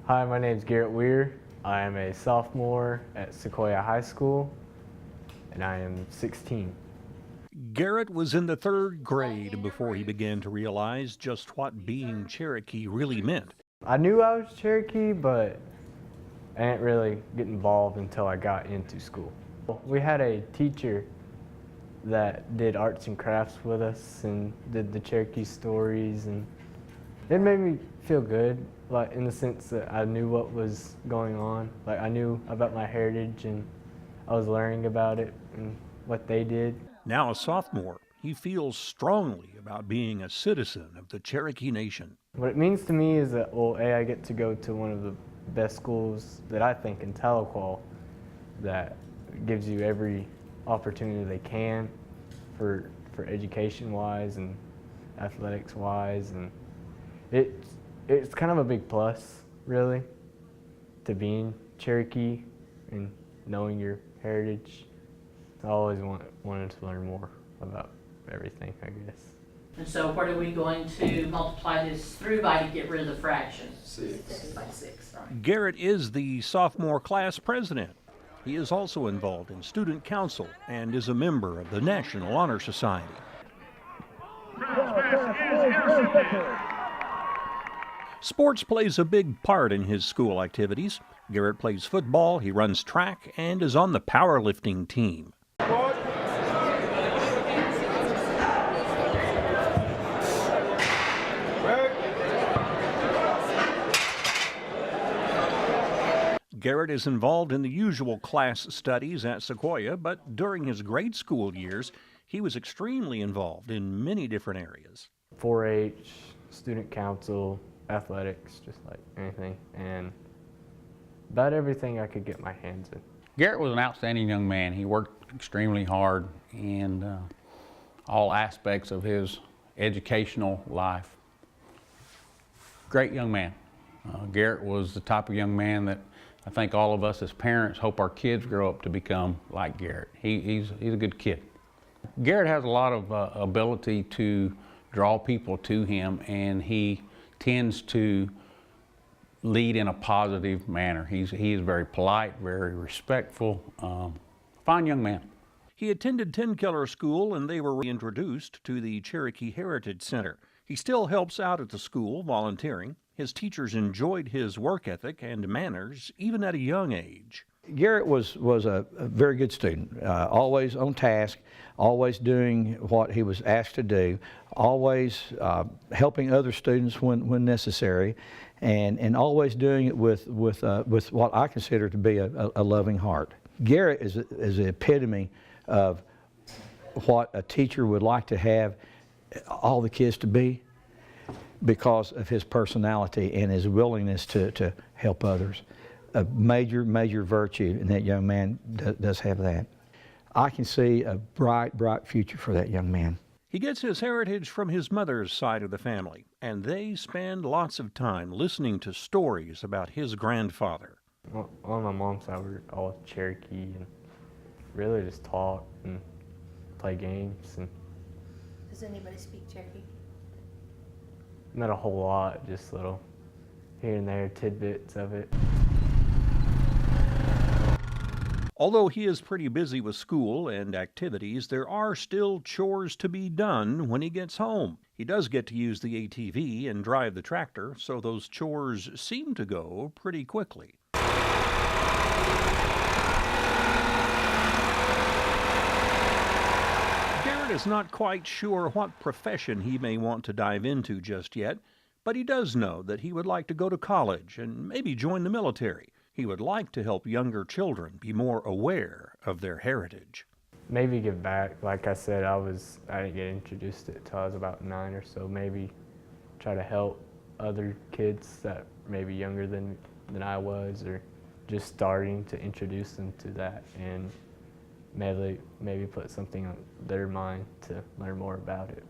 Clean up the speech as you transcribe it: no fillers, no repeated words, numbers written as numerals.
Hi, my name is Garret Weir. I am a sophomore at Sequoia High School, and I am 16. Garret was in the third grade before he began to realize just what being Cherokee really meant. I knew I was Cherokee, but I didn't really get involved until I got into school. We had a teacher that did arts and crafts with us and did the Cherokee stories, and it made me feel good, like in the sense that I knew what was going on. Like I knew about my heritage and I was learning about it and what they did. Now a sophomore, he feels strongly about being a citizen of the Cherokee Nation. What it means to me is that, well, I get to go to one of the best schools that I think in Tahlequah that gives you every opportunity they can for education-wise and athletics-wise, and it's kind of a big plus, really, to being Cherokee and knowing your heritage. I always wanted to learn more about everything, I guess. And so what are we going to multiply this through by to get rid of the fraction? 6. By 6, right. Garret is the sophomore class president. He is also involved in student council and is a member of the National Honor Society. Sports plays a big part in his school activities. Garret plays football, he runs track, and is on the powerlifting team. Garret is involved in the usual class studies at Sequoia, but during his grade school years, he was extremely involved in many different areas. 4-H, student council, athletics, just like anything, and about everything I could get my hands in. Garret was an outstanding young man. He worked extremely hard in all aspects of his educational life. Great young man. Garret was the type of young man that I think all of us as parents hope our kids grow up to become like Garret. He's a good kid. Garret has a lot of ability to draw people to him, and he tends to lead in a positive manner. He is very polite, very respectful, fine young man. He attended Tenkiller School, and they were reintroduced to the Cherokee Heritage Center. He still helps out at the school, volunteering. His teachers enjoyed his work ethic and manners, even at a young age. Garret was a very good student, always on task, always doing what he was asked to do, always helping other students when necessary, and always doing it with what I consider to be a loving heart. Garret is the epitome of what a teacher would like to have all the kids to be, because of his personality and his willingness to help others. A major virtue, and that young man does have that. I can see a bright future for that young man. He gets his heritage from his mother's side of the family, and they spend lots of time listening to stories about his grandfather. Well, on my mom's side, we're all Cherokee and really just talk and play games. And Does anybody speak Cherokee? not a whole lot, just little here and there tidbits of it. Although he is pretty busy with school and activities, there are still chores to be done when he gets home. He does get to use the ATV and drive the tractor, so those chores seem to go pretty quickly. Garret is not quite sure what profession he may want to dive into just yet, but he does know that he would like to go to college and maybe join the military. He would like to help younger children be more aware of their heritage. Maybe give back. Like I said, I didn't get introduced to it until I was about 9 or so. Maybe try to help other kids that may be younger than I was, or just starting to introduce them to that, and maybe put something on their mind to learn more about it.